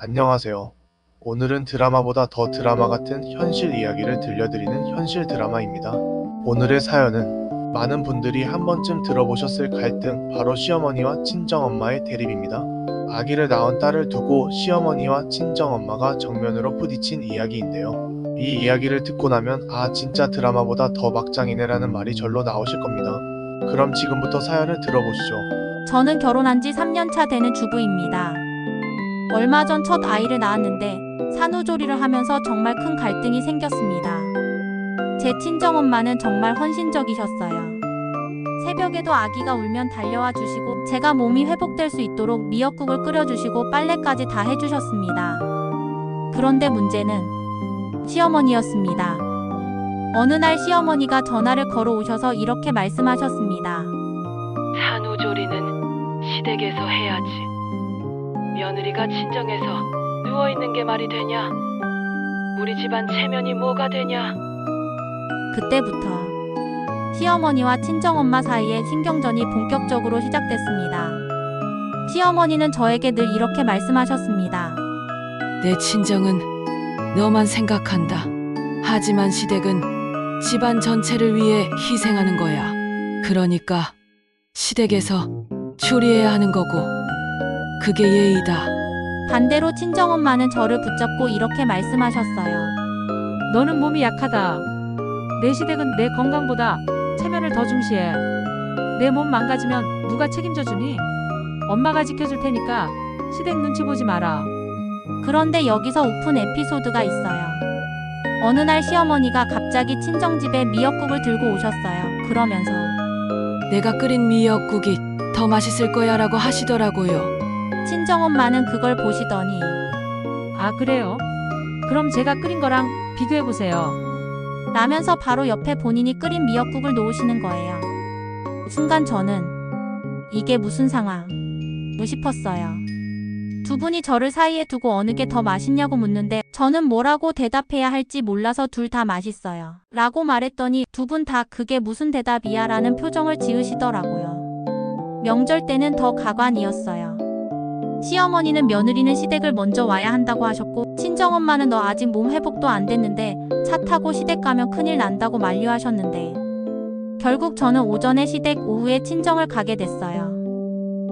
안녕하세요. 오늘은 드라마보다 더 드라마 같은 현실 이야기를 들려드리는 현실 드라마입니다. 오늘의 사연은 많은 분들이 한 번쯤 들어보셨을 갈등, 바로 시어머니와 친정엄마의 대립입니다. 아기를 낳은 딸을 두고 시어머니와 친정엄마가 정면으로 부딪힌 이야기인데요. 이 이야기를 듣고 나면 진짜 드라마보다 더 막장이네라는 말이 절로 나오실 겁니다. 그럼 지금부터 사연을 들어보시죠. 저는 결혼한 지 3년 차 되는 주부입니다. 얼마 전 첫 아이를 낳았는데 산후조리를 하면서 정말 큰 갈등이 생겼습니다. 제 친정엄마는 정말 헌신적이셨어요. 새벽에도 아기가 울면 달려와 주시고 제가 몸이 회복될 수 있도록 미역국을 끓여주시고 빨래까지 다 해주셨습니다. 그런데 문제는 시어머니였습니다. 어느 날 시어머니가 전화를 걸어 오셔서 이렇게 말씀하셨습니다. 산후조리는 시댁에서 해야지. 며느리가 친정에서 누워있는 게 말이 되냐? 우리 집안 체면이 뭐가 되냐? 그때부터 시어머니와 친정엄마 사이에 신경전이 본격적으로 시작됐습니다. 시어머니는 저에게 늘 이렇게 말씀하셨습니다. 내 친정은 너만 생각한다. 하지만 시댁은 집안 전체를 위해 희생하는 거야. 그러니까 시댁에서 조리해야 하는 거고 그게 예의다. 반대로 친정엄마는 저를 붙잡고 이렇게 말씀하셨어요. 너는 몸이 약하다. 내 시댁은 내 건강보다 체면을 더 중시해. 내 몸 망가지면 누가 책임져 주니? 엄마가 지켜줄 테니까 시댁 눈치 보지 마라. 그런데 여기서 오픈 에피소드가 있어요. 어느 날 시어머니가 갑자기 친정집에 미역국을 들고 오셨어요. 그러면서 내가 끓인 미역국이 더 맛있을 거야 라고 하시더라고요. 친정엄마는 그걸 보시더니 아, 그래요? 그럼 제가 끓인 거랑 비교해보세요. 라면서 바로 옆에 본인이 끓인 미역국을 놓으시는 거예요. 순간 저는 이게 무슨 상황? 싶었어요. 두 분이 저를 사이에 두고 어느 게 더 맛있냐고 묻는데 저는 뭐라고 대답해야 할지 몰라서 둘 다 맛있어요. 라고 말했더니 두 분 다 그게 무슨 대답이야 라는 표정을 지으시더라고요. 명절 때는 더 가관이었어요. 시어머니는 며느리는 시댁을 먼저 와야 한다고 하셨고 친정엄마는 너 아직 몸 회복도 안 됐는데 차 타고 시댁 가면 큰일 난다고 만류하셨는데 결국 저는 오전에 시댁, 오후에 친정을 가게 됐어요.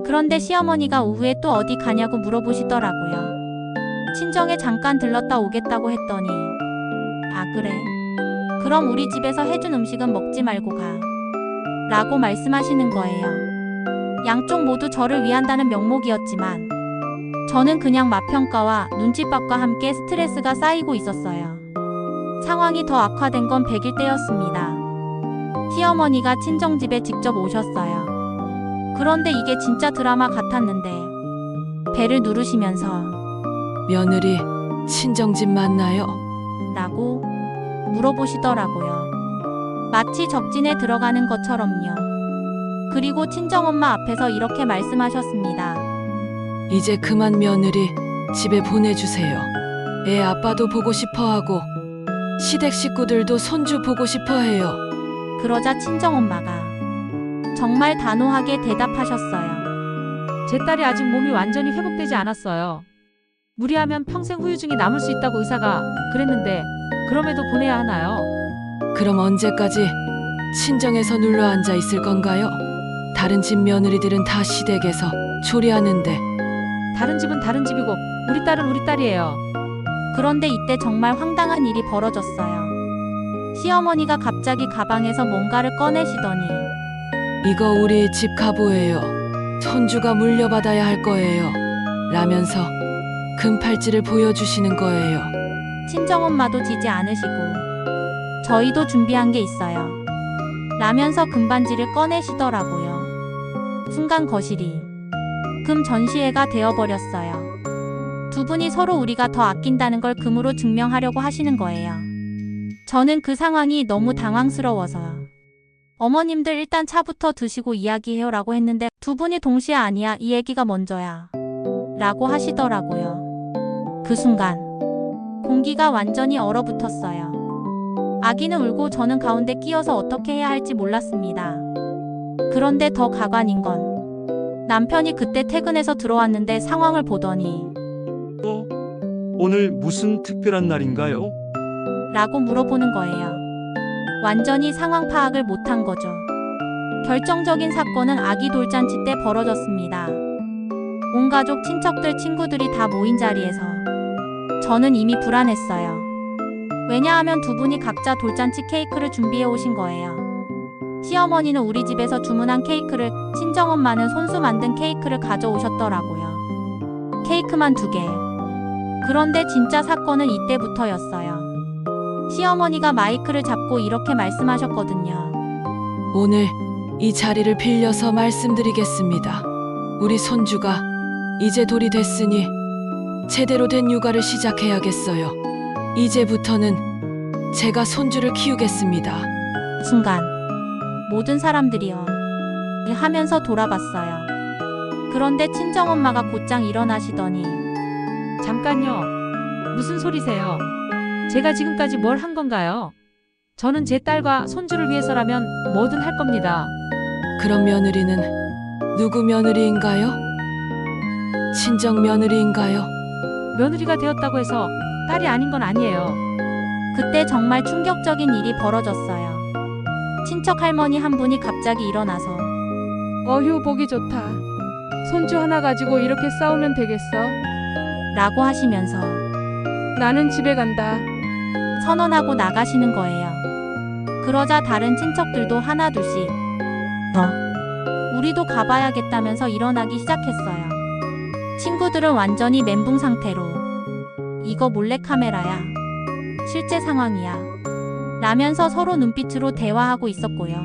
그런데 시어머니가 오후에 또 어디 가냐고 물어보시더라고요. 친정에 잠깐 들렀다 오겠다고 했더니 아 그래? 그럼 우리 집에서 해준 음식은 먹지 말고 가. 라고 말씀하시는 거예요. 양쪽 모두 저를 위한다는 명목이었지만 저는 그냥 맛평가와 눈칫밥과 함께 스트레스가 쌓이고 있었어요. 상황이 더 악화된 건 100일 때였습니다. 시어머니가 친정집에 직접 오셨어요. 그런데 이게 진짜 드라마 같았는데 배를 누르시면서 며느리 친정집 맞나요? 라고 물어보시더라고요. 마치 적진에 들어가는 것처럼요. 그리고 친정엄마 앞에서 이렇게 말씀하셨습니다. 이제 그만 며느리 집에 보내주세요. 애 아빠도 보고 싶어하고 시댁 식구들도 손주 보고 싶어해요. 그러자 친정엄마가 정말 단호하게 대답하셨어요. 제 딸이 아직 몸이 완전히 회복되지 않았어요. 무리하면 평생 후유증이 남을 수 있다고 의사가 그랬는데 그럼에도 보내야 하나요? 그럼 언제까지 친정에서 눌러 앉아 있을 건가요? 다른 집 며느리들은 다 시댁에서 조리하는데 다른 집은 다른 집이고 우리 딸은 우리 딸이에요. 그런데 이때 정말 황당한 일이 벌어졌어요. 시어머니가 갑자기 가방에서 뭔가를 꺼내시더니 이거 우리 집 가보예요. 손주가 물려받아야 할 거예요. 라면서 금팔찌를 보여주시는 거예요. 친정엄마도 지지 않으시고 저희도 준비한 게 있어요. 라면서 금반지를 꺼내시더라고요. 순간 거실이 금 전시회가 되어버렸어요. 두 분이 서로 우리가 더 아낀다는 걸 금으로 증명하려고 하시는 거예요. 저는 그 상황이 너무 당황스러워서 어머님들 일단 차부터 드시고 이야기해요 라고 했는데 두 분이 동시에 아니야 이 얘기가 먼저야 라고 하시더라고요. 그 순간 공기가 완전히 얼어붙었어요. 아기는 울고 저는 가운데 끼어서 어떻게 해야 할지 몰랐습니다. 그런데 더 가관인 건 남편이 그때 퇴근해서 들어왔는데 상황을 보더니 오늘 무슨 특별한 날인가요? 라고 물어보는 거예요. 완전히 상황 파악을 못한 거죠. 결정적인 사건은 아기 돌잔치 때 벌어졌습니다. 온 가족, 친척들, 친구들이 다 모인 자리에서 저는 이미 불안했어요. 왜냐하면 두 분이 각자 돌잔치 케이크를 준비해 오신 거예요. 시어머니는 우리 집에서 주문한 케이크를, 친정엄마는 손수 만든 케이크를 가져오셨더라고요. 케이크만 2개. 그런데 진짜 사건은 이때부터였어요. 시어머니가 마이크를 잡고 이렇게 말씀하셨거든요. 오늘 이 자리를 빌려서 말씀드리겠습니다. 우리 손주가 이제 돌이 됐으니 제대로 된 육아를 시작해야겠어요. 이제부터는 제가 손주를 키우겠습니다. 순간 모든 사람들이요 하면서 돌아봤어요. 그런데 친정엄마가 곧장 일어나시더니 잠깐요. 무슨 소리세요? 제가 지금까지 뭘 한 건가요? 저는 제 딸과 손주를 위해서라면 뭐든 할 겁니다. 그럼 며느리는 누구 며느리인가요? 친정 며느리인가요? 며느리가 되었다고 해서 딸이 아닌 건 아니에요. 그때 정말 충격적인 일이 벌어졌어요. 친척 할머니 한 분이 갑자기 일어나서 어휴 보기 좋다. 손주 하나 가지고 이렇게 싸우면 되겠어? 라고 하시면서 나는 집에 간다. 선언하고 나가시는 거예요. 그러자 다른 친척들도 하나둘씩 우리도 가봐야겠다면서 일어나기 시작했어요. 친구들은 완전히 멘붕 상태로 이거 몰래카메라야. 실제 상황이야. 라면서 서로 눈빛으로 대화하고 있었고요.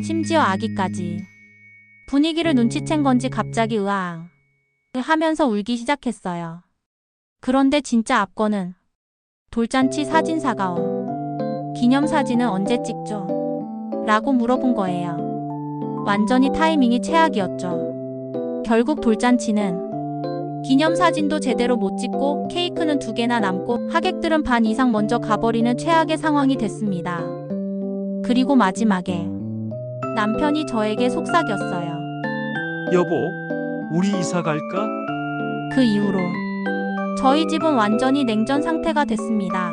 심지어 아기까지. 분위기를 눈치챈 건지 갑자기 으아앙 하면서 울기 시작했어요. 그런데 진짜 압권은 돌잔치 사진사가 기념사진은 언제 찍죠? 라고 물어본 거예요. 완전히 타이밍이 최악이었죠. 결국 돌잔치는 기념사진도 제대로 못 찍고 케이크는 2개나 남고 하객들은 반 이상 먼저 가버리는 최악의 상황이 됐습니다. 그리고 마지막에 남편이 저에게 속삭였어요. 여보, 우리 이사 갈까? 그 이후로 저희 집은 완전히 냉전 상태가 됐습니다.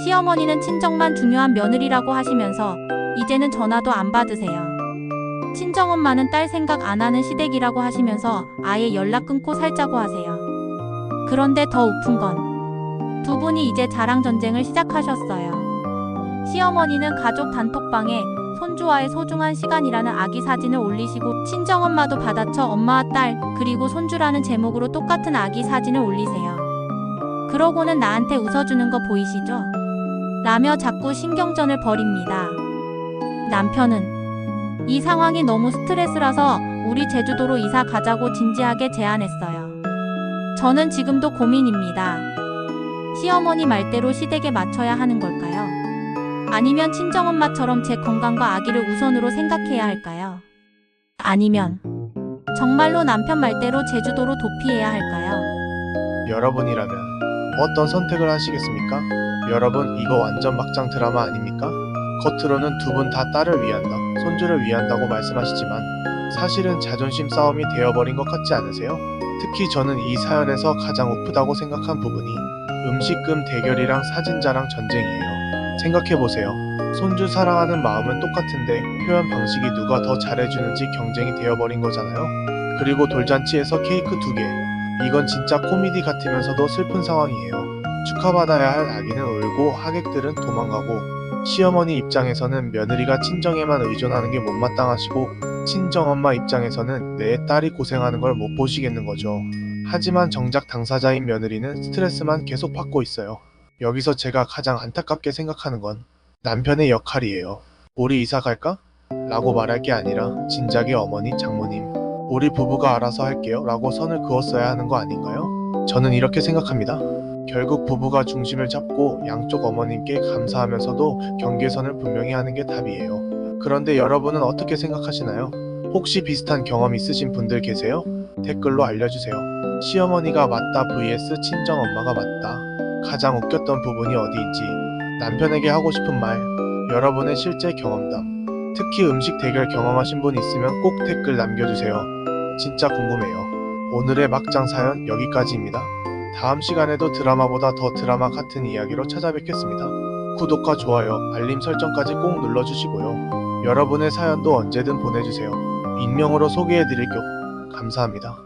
시어머니는 친정만 중요한 며느리라고 하시면서 이제는 전화도 안 받으세요. 친정엄마는 딸 생각 안 하는 시댁이라고 하시면서 아예 연락 끊고 살자고 하세요. 그런데 더 우픈 건 두 분이 이제 자랑 전쟁을 시작하셨어요. 시어머니는 가족 단톡방에 손주와의 소중한 시간이라는 아기 사진을 올리시고 친정엄마도 받아쳐 엄마와 딸 그리고 손주라는 제목으로 똑같은 아기 사진을 올리세요. 그러고는 나한테 웃어주는 거 보이시죠? 라며 자꾸 신경전을 벌입니다. 남편은 이 상황이 너무 스트레스라서 우리 제주도로 이사 가자고 진지하게 제안했어요. 저는 지금도 고민입니다. 시어머니 말대로 시댁에 맞춰야 하는 걸까요? 아니면 친정엄마처럼 제 건강과 아기를 우선으로 생각해야 할까요? 아니면 정말로 남편 말대로 제주도로 도피해야 할까요? 여러분이라면 어떤 선택을 하시겠습니까? 여러분, 이거 완전 막장 드라마 아닙니까? 겉으로는 두 분 다 딸을 위한다, 손주를 위한다고 말씀하시지만 사실은 자존심 싸움이 되어버린 것 같지 않으세요? 특히 저는 이 사연에서 가장 우프다고 생각한 부분이 음식금 대결이랑 사진자랑 전쟁이에요. 생각해보세요. 손주 사랑하는 마음은 똑같은데 표현 방식이 누가 더 잘해주는지 경쟁이 되어버린 거잖아요. 그리고 돌잔치에서 케이크 2개. 이건 진짜 코미디 같으면서도 슬픈 상황이에요. 축하받아야 할 아기는 울고 하객들은 도망가고 시어머니 입장에서는 며느리가 친정에만 의존하는 게 못마땅하시고 친정엄마 입장에서는 내 딸이 고생하는 걸 못 보시겠는 거죠. 하지만 정작 당사자인 며느리는 스트레스만 계속 받고 있어요. 여기서 제가 가장 안타깝게 생각하는 건 남편의 역할이에요. 우리 이사 갈까? 라고 말할 게 아니라 진작에 어머니, 장모님, 우리 부부가 알아서 할게요 라고 선을 그었어야 하는 거 아닌가요? 저는 이렇게 생각합니다. 결국 부부가 중심을 잡고 양쪽 어머님께 감사하면서도 경계선을 분명히 하는 게 답이에요. 그런데 여러분은 어떻게 생각하시나요? 혹시 비슷한 경험 있으신 분들 계세요? 댓글로 알려주세요. 시어머니가 맞다 vs 친정엄마가 맞다. 가장 웃겼던 부분이 어디인지, 남편에게 하고 싶은 말, 여러분의 실제 경험담, 특히 음식 대결 경험하신 분 있으면 꼭 댓글 남겨주세요. 진짜 궁금해요. 오늘의 막장 사연 여기까지입니다. 다음 시간에도 드라마보다 더 드라마 같은 이야기로 찾아뵙겠습니다. 구독과 좋아요, 알림 설정까지 꼭 눌러주시고요. 여러분의 사연도 언제든 보내주세요. 익명으로 소개해드릴게요. 감사합니다.